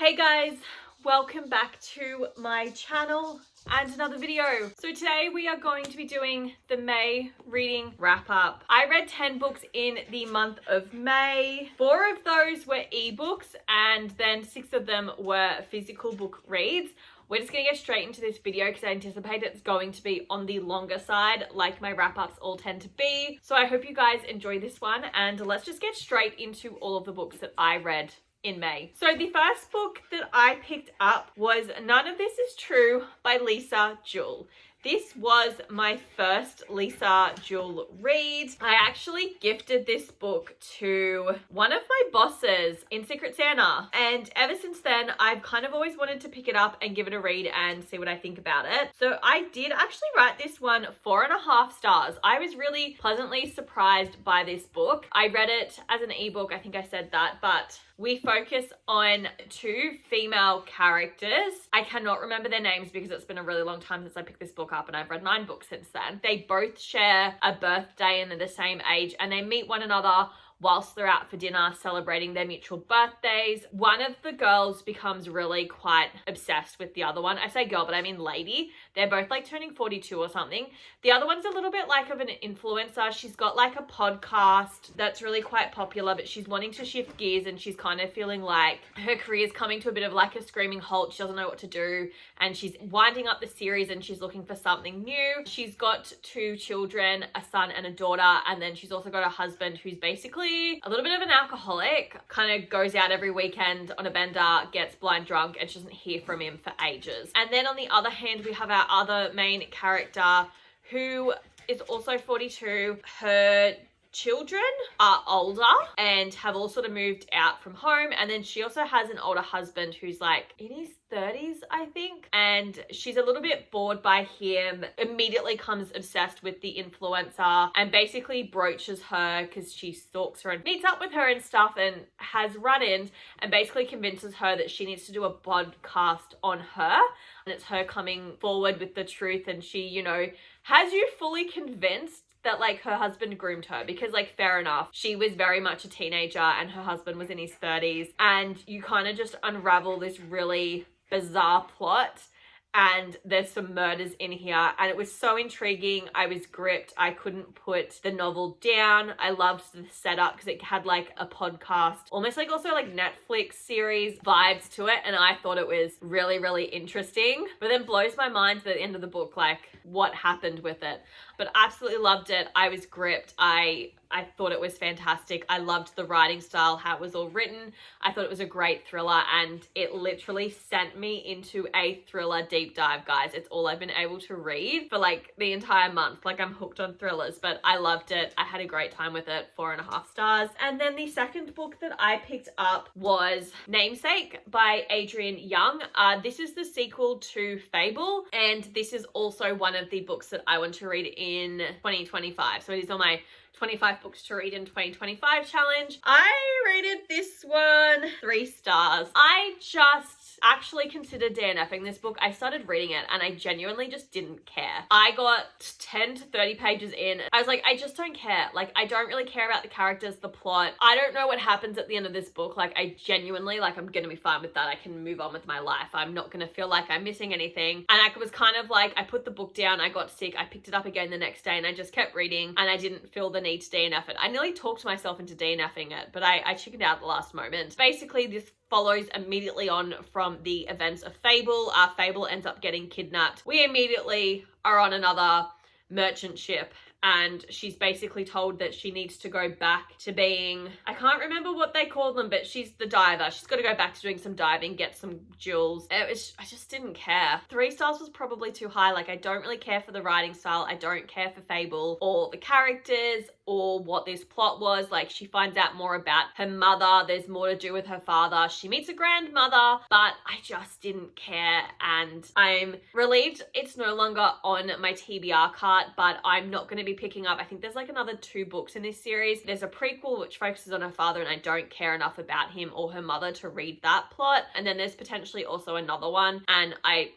Hey guys, welcome back to my channel and another video. So today we are going to be doing the May reading wrap up. I read 10 books in the month of May. 4 of those were ebooks and then 6 of them were physical book reads. We're just gonna get straight into this video because I anticipate it's going to be on the longer side like my wrap-ups all tend to be. So I hope you guys enjoy this one and let's just get straight into all of the books that I read in May. So the first book that I picked up was None of This Is True by Lisa Jewell. This was my first Lisa Jewell read. I actually gifted this book to one of my bosses in Secret Santa. And ever since then, I've kind of always wanted to pick it up and give it a read and see what I think about it. So I did actually write this one 4.5 stars. I was really pleasantly surprised by this book. I read it as an ebook, I think I said that, but we focus on 2 female characters. I cannot remember their names because it's been a really long time since I picked this book up and I've read 9 books since then. They both share a birthday and they're the same age and they meet one another whilst they're out for dinner celebrating their mutual birthdays. One of the girls becomes really quite obsessed with the other one. I say girl, but I mean lady. They're both like turning 42 or something. The other one's a little bit like of an influencer. She's got like a podcast that's really quite popular, but she's wanting to shift gears and she's kind of feeling like her career's coming to a bit of like a screaming halt. She doesn't know what to do and she's winding up the series and she's looking for something new. She's got 2 children, a son and a daughter, and then she's also got a husband who's basically a little bit of an alcoholic, kind of goes out every weekend on a bender, gets blind drunk, and she doesn't hear from him for ages. And then on the other hand, we have our other main character who is also 42. Her children are older and have all sort of moved out from home, and then she also has an older husband who's like in his 30s, I think, and she's a little bit bored by him, immediately comes obsessed with the influencer and basically broaches her because she stalks her and meets up with her and stuff and has run-ins and basically convinces her that she needs to do a podcast on her, and it's her coming forward with the truth, and she, you know, has you fully convinced that like her husband groomed her, because like fair enough, she was very much a teenager and her husband was in his 30s, and you kind of just unravel this really bizarre plot and there's some murders in here and it was so intriguing. I was gripped. I couldn't put the novel down. I loved the setup because it had like a podcast, almost like also like Netflix series vibes to it, and I thought it was really, really interesting, but then blows my mind at the end of the book like what happened with it. But absolutely loved it. I was gripped. I thought it was fantastic. I loved the writing style, how it was all written. I thought it was a great thriller and it literally sent me into a thriller deep dive, guys. It's all I've been able to read for like the entire month. Like I'm hooked on thrillers, but I loved it. I had a great time with it. 4.5 stars. And then the second book that I picked up was Namesake by Adrienne Young. This is the sequel to Fable, and this is also one of the books that I want to read in 2025. So it is on my 25 books to read in 2025 challenge. I rated this one 3 stars. I just actually considered DNFing this book. I started reading it and I genuinely just didn't care. I got 10 to 30 pages in. I was like, I just don't care. Like, I don't really care about the characters, the plot. I don't know what happens at the end of this book. Like, I genuinely, like, I'm gonna be fine with that. I can move on with my life. I'm not gonna feel like I'm missing anything. And I was kind of like, I put the book down, I got sick, I picked it up again the next day and I just kept reading and I didn't feel the need to DNF it. I nearly talked myself into DNFing it, but I chickened out at the last moment. Basically, this follows immediately on from the events of Fable. Fable ends up getting kidnapped. We immediately are on another merchant ship and she's basically told that she needs to go back to being, I can't remember what they call them, but she's the diver. She's got to go back to doing some diving, get some jewels. I just didn't care. 3 stars was probably too high. Like, I don't really care for the writing style. I don't care for Fable or the characters or what this plot was. Like, she finds out more about her mother. There's more to do with her father. She meets a grandmother, but I just didn't care. And I'm relieved it's no longer on my TBR cart, but I'm not going to be picking up, I think there's like another 2 books in this series. There's a prequel which focuses on her father and I don't care enough about him or her mother to read that plot. And then there's potentially also another one and I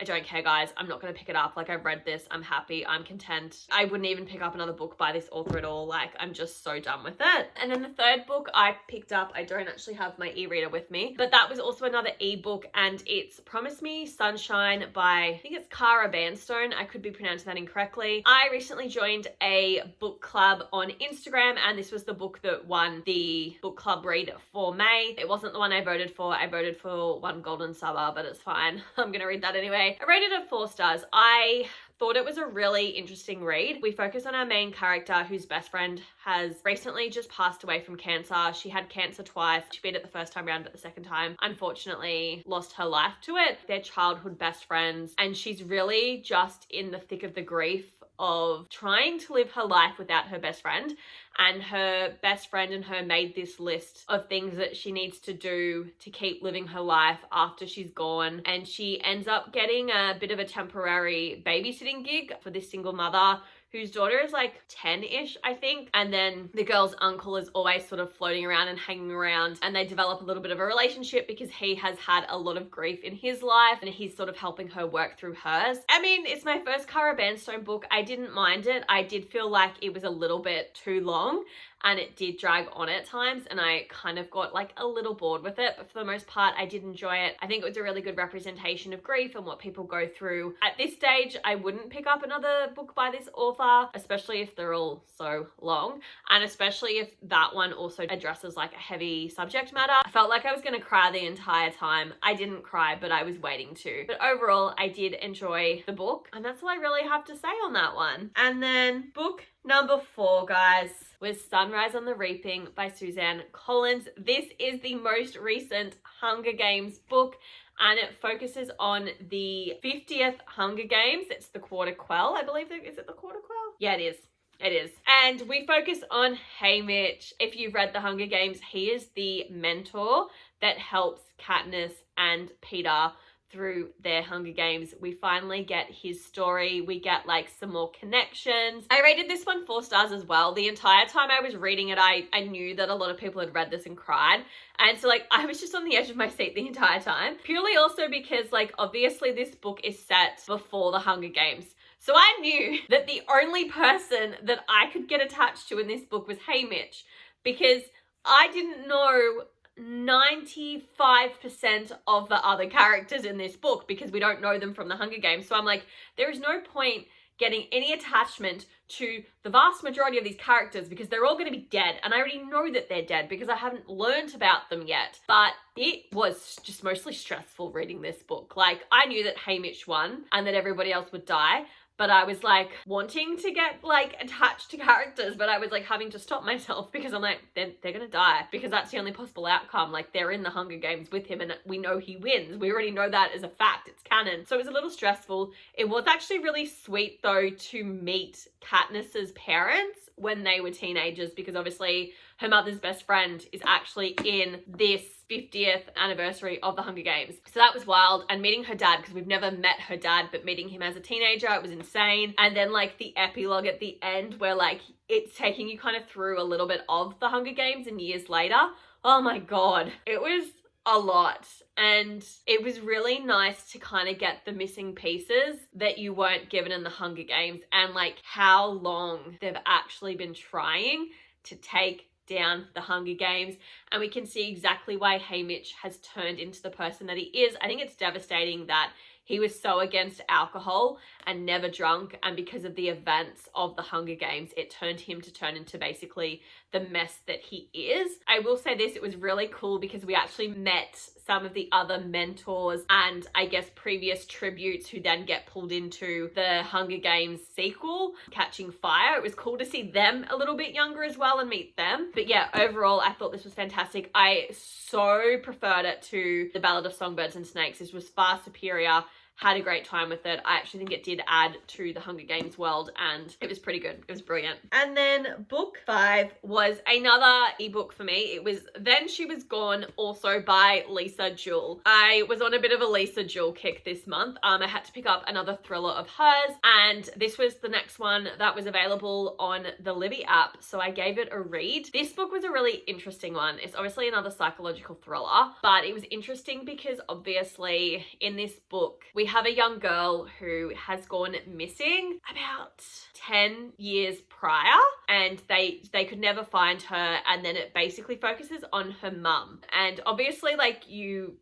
I don't care, guys. I'm not going to pick it up. Like, I've read this. I'm happy. I'm content. I wouldn't even pick up another book by this author at all. Like, I'm just so done with it. And then the third book I picked up, I don't actually have my e-reader with me, but that was also another ebook, and it's Promise Me Sunshine by, I think it's Cara Vanstone. I could be pronouncing that incorrectly. I recently joined a book club on Instagram, and this was the book that won the book club read for May. It wasn't the one I voted for. I voted for One Golden Summer, but it's fine. I'm gonna read that anyway. I rated it 4 stars. I thought it was a really interesting read. We focus on our main character whose best friend has recently just passed away from cancer. She had cancer twice. She beat it the first time around, but the second time, unfortunately, lost her life to it. They're childhood best friends, and she's really just in the thick of the grief of trying to live her life without her best friend. And her best friend and her made this list of things that she needs to do to keep living her life after she's gone. And she ends up getting a bit of a temporary babysitting gig for this single mother whose daughter is like 10-ish, I think. And then the girl's uncle is always sort of floating around and hanging around, and they develop a little bit of a relationship because he has had a lot of grief in his life and he's sort of helping her work through hers. I mean, it's my first Cara Vanstone book. I didn't mind it. I did feel like it was a little bit too long, and it did drag on at times, and I kind of got like a little bored with it, but for the most part I did enjoy it. I think it was a really good representation of grief and what people go through. At this stage, I wouldn't pick up another book by this author, especially if they're all so long, and especially if that one also addresses like a heavy subject matter. I felt like I was gonna cry the entire time. I didn't cry, but I was waiting to. But overall, I did enjoy the book, and that's all I really have to say on that one. And then book number 4, guys, was Sunrise on the Reaping by Suzanne Collins. This is the most recent Hunger Games book, and it focuses on the 50th Hunger Games. It's the Quarter Quell, I believe. Is it the Quarter Quell? Yeah, it is. It is. And we focus on Haymitch. If you've read the Hunger Games, he is the mentor that helps Katniss and Peter through their Hunger Games. We finally get his story. We get like some more connections. I rated this one 4 stars as well. The entire time I was reading it, I knew that a lot of people had read this and cried. And so like I was just on the edge of my seat the entire time. Purely also because like obviously this book is set before the Hunger Games. So I knew that the only person that I could get attached to in this book was Haymitch, because I didn't know 95% of the other characters in this book because we don't know them from the Hunger Games. So I'm like, there is no point getting any attachment to the vast majority of these characters because they're all going to be dead, and I already know that they're dead because I haven't learned about them yet. But it was just mostly stressful reading this book. Like, I knew that Haymitch won and that everybody else would die, but I was like wanting to get like attached to characters, but I was like having to stop myself because I'm like, they're gonna die, because that's the only possible outcome. Like, they're in the Hunger Games with him and we know he wins. We already know that as a fact. It's canon. So it was a little stressful. It was actually really sweet though to meet Katniss's parents when they were teenagers, because obviously her mother's best friend is actually in this 50th anniversary of the Hunger Games. So that was wild. And meeting her dad, because we've never met her dad, but meeting him as a teenager, it was insane. And then like the epilogue at the end where like it's taking you kind of through a little bit of the Hunger Games and years later. Oh my God, it was a lot. And it was really nice to kind of get the missing pieces that you weren't given in the Hunger Games, and like how long they've actually been trying to take down the Hunger Games. And we can see exactly why Haymitch has turned into the person that he is. I think it's devastating that he was so against alcohol and never drunk, and because of the events of the Hunger Games, it turned him to turn into basically the mess that he is. I will say this, it was really cool because we actually met some of the other mentors and I guess previous tributes who then get pulled into the Hunger Games sequel, Catching Fire. It was cool to see them a little bit younger as well and meet them. But yeah, overall, I thought this was fantastic. I so preferred it to The Ballad of Songbirds and Snakes. This was far superior. Had a great time with it. I actually think it did add to the Hunger Games world and it was pretty good. It was brilliant. And then book 5 was another ebook for me. It was Then She Was Gone, also by Lisa Jewell. I was on a bit of a Lisa Jewell kick this month. I had to pick up another thriller of hers, and this was the next one that was available on the Libby app, so I gave it a read. This book was a really interesting one. It's obviously another psychological thriller, but it was interesting because obviously in this book we have a young girl who has gone missing about 10 years prior, and they could never find her, and then it basically focuses on her mum. And obviously, like, you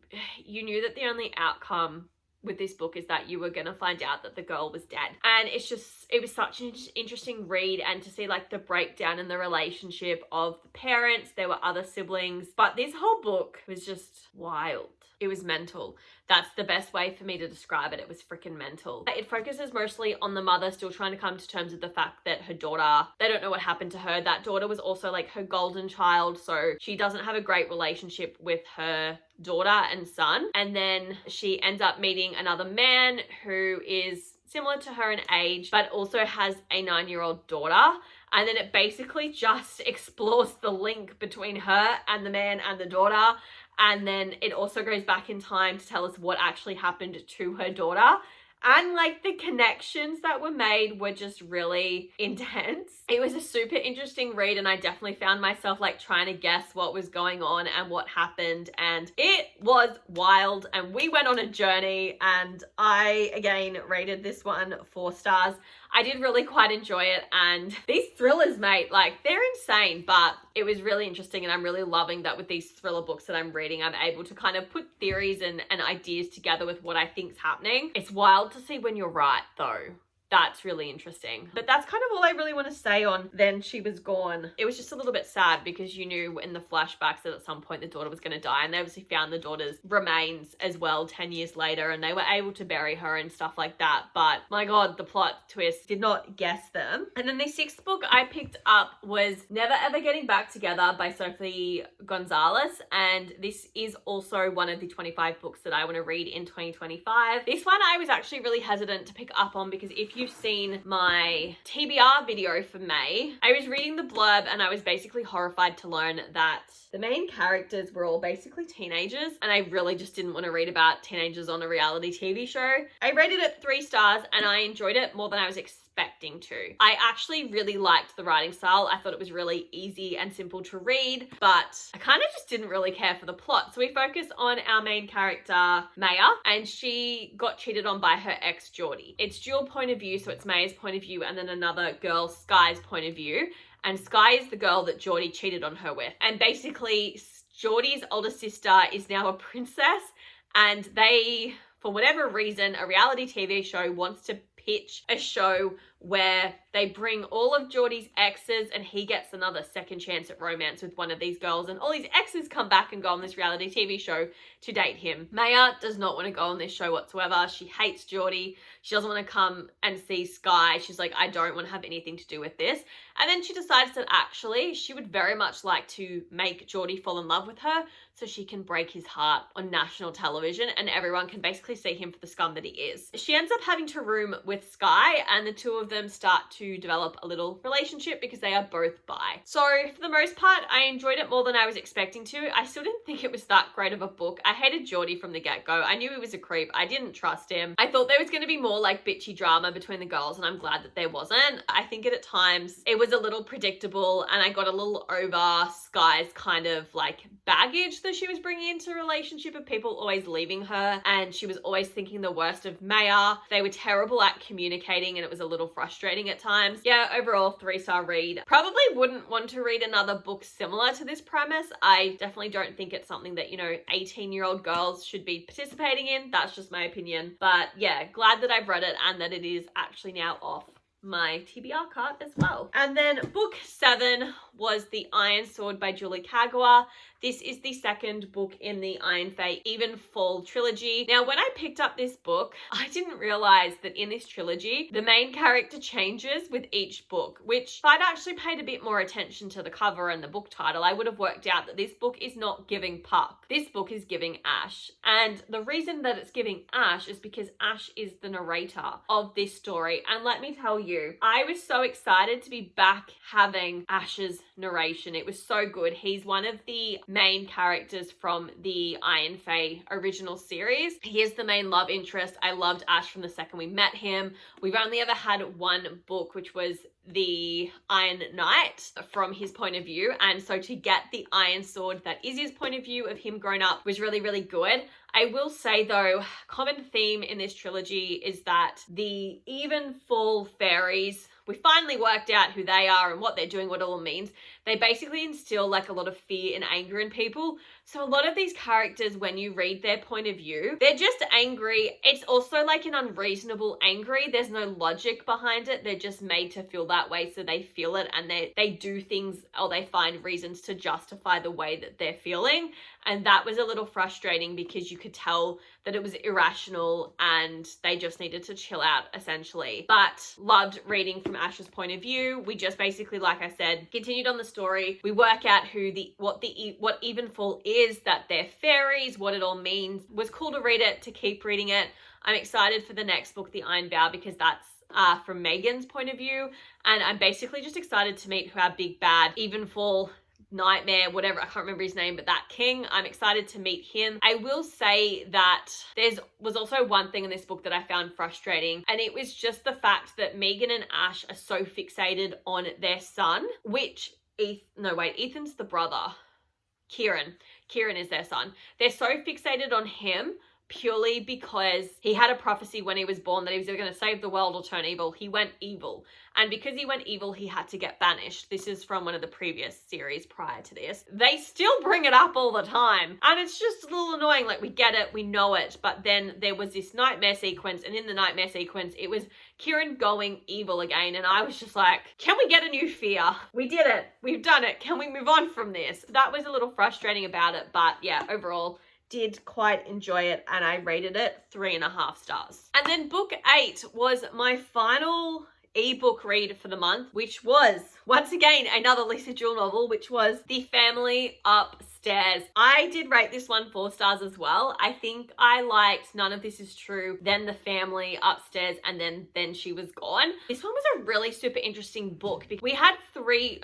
knew that the only outcome with this book is that you were going to find out that the girl was dead. And it was such an interesting read, and to see like the breakdown in the relationship of the parents. There were other siblings, but this whole book was just wild. It was mental. That's the best way for me to describe it. It was freaking mental. It focuses mostly on the mother still trying to come to terms with the fact that her daughter, they don't know what happened to her. That daughter was also like her golden child, so she doesn't have a great relationship with her daughter and son. And then she ends up meeting another man who is similar to her in age, but also has a 9-year-old daughter. And then it basically just explores the link between her and the man and the daughter. And then it also goes back in time to tell us what actually happened to her daughter. And like the connections that were made were just really intense. It was a super interesting read, and I definitely found myself like trying to guess what was going on and what happened. And it was wild, and we went on a journey, and I again rated this one 4 stars. I did really quite enjoy it, and these thrillers, mate, like they're insane, but it was really interesting, and I'm really loving that with these thriller books that I'm reading, I'm able to kind of put theories and ideas together with what I think's happening. It's wild to see when you're right though. That's really interesting. But that's kind of all I really want to say on Then She Was Gone. It was just a little bit sad because you knew in the flashbacks that at some point the daughter was going to die, and they obviously found the daughter's remains as well 10 years later, and they were able to bury her and stuff like that. But my God, the plot twist, did not guess them. And then the 6th book I picked up was Never Ever Getting Back Together by Sophie Gonzalez. And this is also one of the 25 books that I want to read in 2025. This one I was actually really hesitant to pick up on because if you've seen my TBR video for May, I was reading the blurb and I was basically horrified to learn that the main characters were all basically teenagers, and I really just didn't want to read about teenagers on a reality TV show. I rated it 3 stars and I enjoyed it more than I was expecting to. I actually really liked the writing style. I thought it was really easy and simple to read, but I kind of just didn't really care for the plot. So we focus on our main character, Maya, and she got cheated on by her ex, Geordie. It's dual point of view, so it's Maya's point of view and then another girl, Sky's point of view. And Sky is the girl that Geordie cheated on her with. And basically, Geordie's older sister is now a princess, and they, for whatever reason, a reality TV show wants to pitch a show where they bring all of Geordie's exes and he gets another second chance at romance with one of these girls, and all his exes come back and go on this reality TV show to date him. Maya does not want to go on this show whatsoever. She hates Geordie. She doesn't want to come and see Sky. She's like, I don't want to have anything to do with this. And then she decides that actually she would very much like to make Geordie fall in love with her so she can break his heart on national television and everyone can basically see him for the scum that he is. She ends up having to room with Sky, and the two of them start to develop a little relationship because they are both bi. So for the most part, I enjoyed it more than I was expecting to. I still didn't think it was that great of a book. I hated Geordie from the get-go. I knew he was a creep. I didn't trust him. I thought there was going to be more like bitchy drama between the girls, and I'm glad that there wasn't. I think at times it was a little predictable, and I got a little over Sky's kind of like baggage that she was bringing into a relationship of people always leaving her, and she was always thinking the worst of Maya. They were terrible at communicating, and it was a little frustrating at times. Yeah, overall 3-star read. Probably wouldn't want to read another book similar to this premise. I definitely don't think it's something that, 18-year-old girls should be participating in. That's just my opinion. But yeah, glad that I've read it and that it is actually now off my TBR card as well. And then book 7 was The Iron Sword by Julie Kagawa. This is the second book in the Iron Fey Even Fall trilogy. Now, when I picked up this book, I didn't realize that in this trilogy, the main character changes with each book, which if I'd actually paid a bit more attention to the cover and the book title, I would have worked out that this book is not giving Puck. This book is giving Ash. And the reason that it's giving Ash is because Ash is the narrator of this story. And let me tell you, I was so excited to be back having Ash's narration. It was so good. He's one of the main characters from the Iron Fey original series. He is the main love interest. I loved Ash from the second we met him. We've only ever had one book, which was the Iron Knight from his point of view. And so to get the Iron Sword that is his point of view of him grown up was really, really good. I will say though, common theme in this trilogy is that the even full fairies, we finally worked out who they are and what they're doing, what it all means. They basically instill like a lot of fear and anger in people. So a lot of these characters, when you read their point of view, they're just angry. It's also like an unreasonable angry. There's no logic behind it. They're just made to feel that way, so they feel it, and they do things, or they find reasons to justify the way that they're feeling. And that was a little frustrating because you could tell that it was irrational and they just needed to chill out essentially. But loved reading from Ash's point of view. We just basically, like I said, continued on the story. We work out what Evenfall is, that they're fairies, what it all means. It was cool to read it, to keep reading it. I'm excited for the next book, The Iron Vow, because that's from Megan's point of view. And I'm basically just excited to meet who our big bad Evenfall Nightmare, whatever, I can't remember his name, but that king, I'm excited to meet him. I will say that was also one thing in this book that I found frustrating, and it was just the fact that Megan and Ash are so fixated on their son, Ethan's the brother. Kieran is their son. They're so fixated on him purely because he had a prophecy when he was born that he was either going to save the world or turn evil. He went evil. And because he went evil, he had to get banished. This is from one of the previous series prior to this. They still bring it up all the time. And it's just a little annoying. Like, we get it, we know it. But then there was this nightmare sequence. And in the nightmare sequence, it was Kieran going evil again. And I was just like, can we get a new fear? We did it. We've done it. Can we move on from this? That was a little frustrating about it. But yeah, overall, did quite enjoy it, and I rated it 3.5 stars. And then book 8 was my final ebook read for the month, which was once again another Lisa Jewell novel, which was The Family Upstairs. I did rate this one 4 stars as well. I think I liked None of This Is True, then The Family Upstairs, and then She Was Gone. This one was a really super interesting book because we had three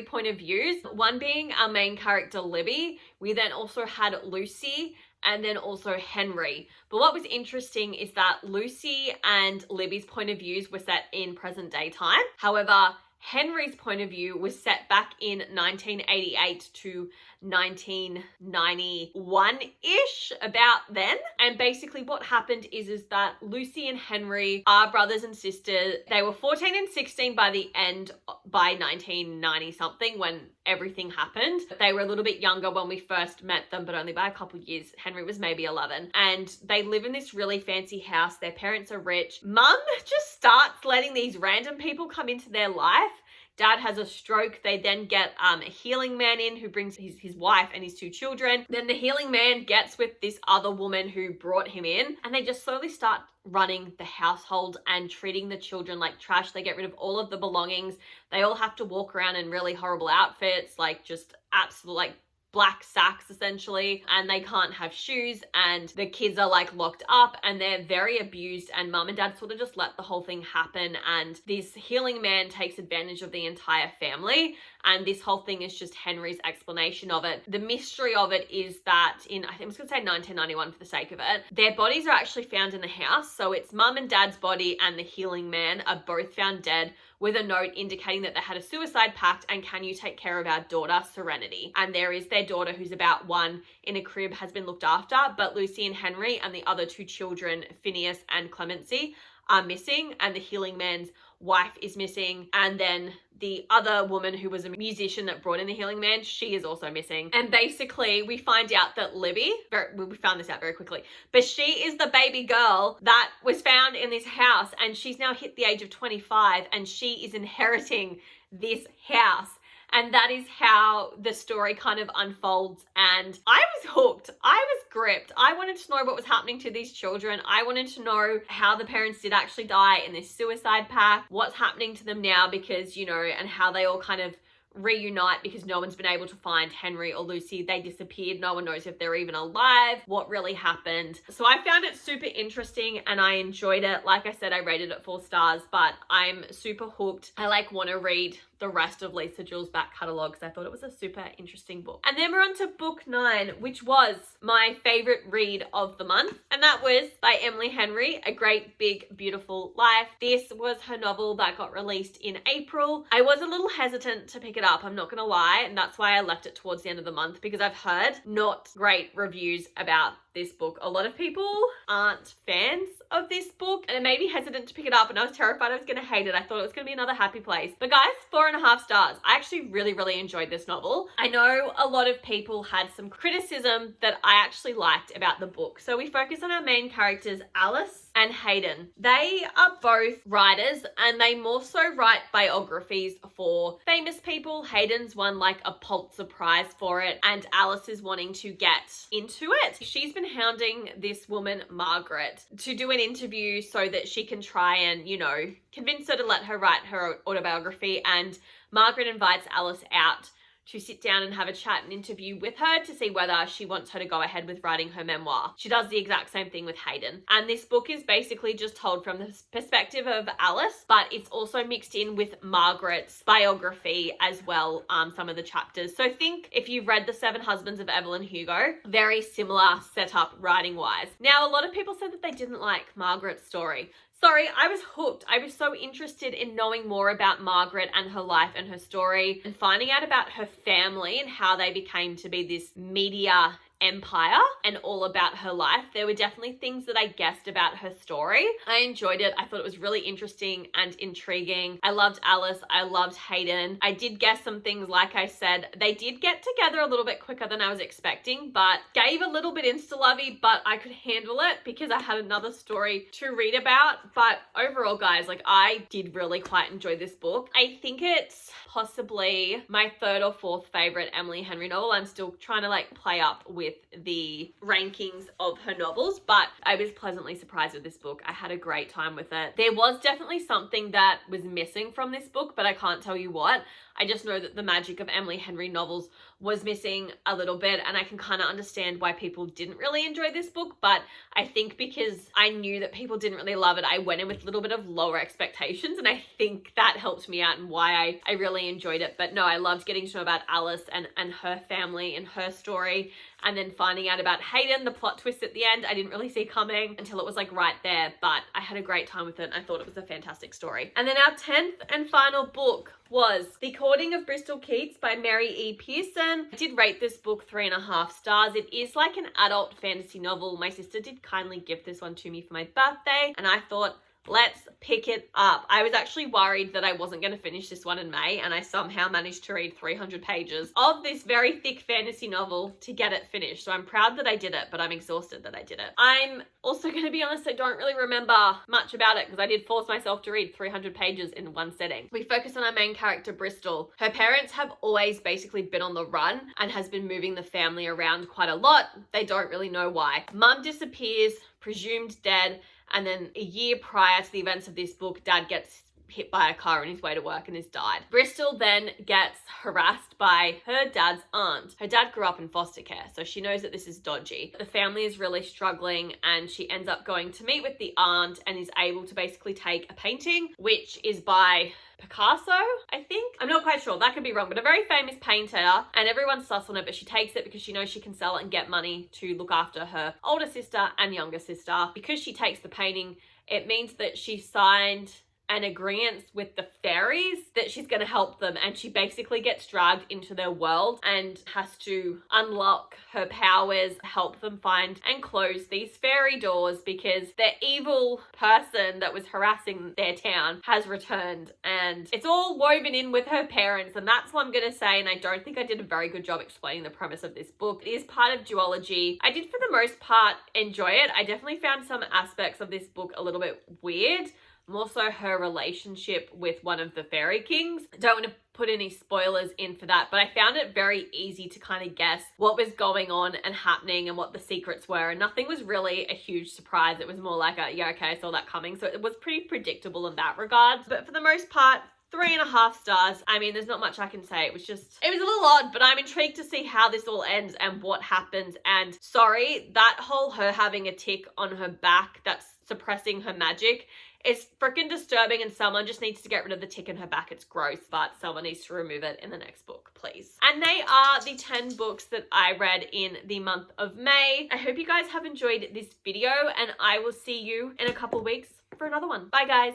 point of views, one being our main character Libby. We then also had Lucy, and then also Henry. But what was interesting is that Lucy and Libby's point of views were set in present day time. However, Henry's point of view was set back in 1988 to 1991-ish, about then. And basically what happened is that Lucy and Henry are brothers and sisters. They were 14 and 16 by 1990 something, when everything happened. They were a little bit younger when we first met them, but only by a couple years. Henry was maybe 11. And they live in this really fancy house. Their parents are rich. Mum just starts letting these random people come into their life. Dad has a stroke. They then get a healing man in who brings his wife and his 2 children. Then the healing man gets with this other woman who brought him in, and they just slowly start running the household and treating the children like trash. They get rid of all of the belongings. They all have to walk around in really horrible outfits, like just absolute like black sacks essentially, and they can't have shoes, and the kids are like locked up and they're very abused, and mum and dad sort of just let the whole thing happen, and this healing man takes advantage of the entire family, and this whole thing is just Henry's explanation of it. The mystery of it is that in, I think I was going to say 1991 for the sake of it, their bodies are actually found in the house. So it's mum and dad's body and the healing man are both found dead, with a note indicating that they had a suicide pact and can you take care of our daughter Serenity. And there is their daughter who's about 1 in a crib, has been looked after, but Lucy and Henry and the other 2 children, Phineas and Clemency, are missing, and the healing man's wife is missing, and then the other woman who was a musician that brought in the healing man, she is also missing. And basically we find out that Libby, we found this out very quickly, but she is the baby girl that was found in this house, and she's now hit the age of 25 and she is inheriting this house. And that is how the story kind of unfolds. And I was hooked. I was gripped. I wanted to know what was happening to these children. I wanted to know how the parents did actually die in this suicide pact, what's happening to them now, because, you know, and how they all kind of reunite because no one's been able to find Henry or Lucy. They disappeared. No one knows if they're even alive, what really happened. So I found it super interesting and I enjoyed it. Like I said, I rated it 4 stars, but I'm super hooked. I want to read the rest of Lisa Jewell's back catalogue because I thought it was a super interesting book. And then we're on to book 9, which was my favorite read of the month. And that was by Emily Henry, A Great Big Beautiful Life. This was her novel that got released in April. I was a little hesitant to pick it up, I'm not gonna lie, and that's why I left it towards the end of the month, because I've heard not great reviews about this book. A lot of people aren't fans of this book and it made me hesitant to pick it up, and I was terrified I was gonna hate it. I thought it was gonna be another happy place. But guys, 4.5 stars. I actually really enjoyed this novel. I know a lot of people had some criticism that I actually liked about the book. So we focus on our main characters, Alice and Hayden. They are both writers and they more so write biographies for famous people. Hayden's won like a Pulitzer Prize for it and Alice is wanting to get into it. She's been hounding this woman, Margaret, to do an interview so that she can try and, you know, convince her to let her write her autobiography, and Margaret invites Alice out to sit down and have a chat and interview with her to see whether she wants her to go ahead with writing her memoir. She does the exact same thing with Hayden. And this book is basically just told from the perspective of Alice, but it's also mixed in with Margaret's biography as well, some of the chapters. So think if you've read The 7 Husbands of Evelyn Hugo, very similar setup writing-wise. Now, a lot of people said that they didn't like Margaret's story. Sorry, I was hooked. I was so interested in knowing more about Margaret and her life and her story and finding out about her family and how they became to be this media empire and all about her life. There were definitely things that I guessed about her story. I enjoyed it. I thought it was really interesting and intriguing. I loved Alice. I loved Hayden. I did guess some things, like I said. They did get together a little bit quicker than I was expecting, but gave a little bit insta-lovey, but I could handle it because I had another story to read about. But overall, guys, like I did really quite enjoy this book. I think it's possibly my 3rd or 4th favorite Emily Henry novel. I'm still trying to like play up with the rankings of her novels, but I was pleasantly surprised with this book. I had a great time with it. There was definitely something that was missing from this book, but I can't tell you what. I just know that the magic of Emily Henry novels was missing a little bit, and I can kind of understand why people didn't really enjoy this book, but I think because I knew that people didn't really love it, I went in with a little bit of lower expectations, and I think that helped me out and why I really enjoyed it. But no, I loved getting to know about Alice and her family and her story, and then finding out about Hayden, the plot twist at the end, I didn't really see coming until it was like right there, but I had a great time with it and I thought it was a fantastic story. And then our 10th and final book was The Courting of Bristol Keats by Mary E. Pearson. I did rate this book 3.5 stars. It is like an adult fantasy novel. My sister did kindly gift this one to me for my birthday, and I thought, let's pick it up. I was actually worried that I wasn't going to finish this one in May, and I somehow managed to read 300 pages of this very thick fantasy novel to get it finished. So I'm proud that I did it, but I'm exhausted that I did it. I'm also going to be honest, I don't really remember much about it because I did force myself to read 300 pages in one sitting. We focus on our main character, Bristol. Her parents have always basically been on the run and has been moving the family around quite a lot. They don't really know why. Mum disappears, presumed dead, and then a year prior to the events of this book, Dad gets hit by a car on his way to work and has died. Bristol then gets harassed by her dad's aunt. Her dad grew up in foster care, so she knows that this is dodgy. The family is really struggling and she ends up going to meet with the aunt and is able to basically take a painting, which is by Picasso, I think. I'm not quite sure, that could be wrong, but a very famous painter, and everyone's sus on it, but she takes it because she knows she can sell it and get money to look after her older sister and younger sister. Because she takes the painting, it means that she signed an agreement with the fairies that she's going to help them, and she basically gets dragged into their world and has to unlock her powers, help them find and close these fairy doors because the evil person that was harassing their town has returned, and it's all woven in with her parents, and that's what I'm going to say. And I don't think I did a very good job explaining the premise of this book. It is part of duology. I did for the most part enjoy it. I definitely found some aspects of this book a little bit weird. More so her relationship with one of the fairy kings. I don't want to put any spoilers in for that, but I found it very easy to kind of guess what was going on and happening and what the secrets were, and nothing was really a huge surprise. It was more like a, yeah, okay, I saw that coming. So it was pretty predictable in that regard. But for the most part, 3.5 stars. I mean, there's not much I can say. It was a little odd, but I'm intrigued to see how this all ends and what happens. And sorry, that whole her having a tick on her back that's suppressing her magic is freaking disturbing, and someone just needs to get rid of the tick in her back. It's gross, but someone needs to remove it in the next book, please. And they are the 10 books that I read in the month of May. I hope you guys have enjoyed this video, and I will see you in a couple weeks for another one. Bye, guys.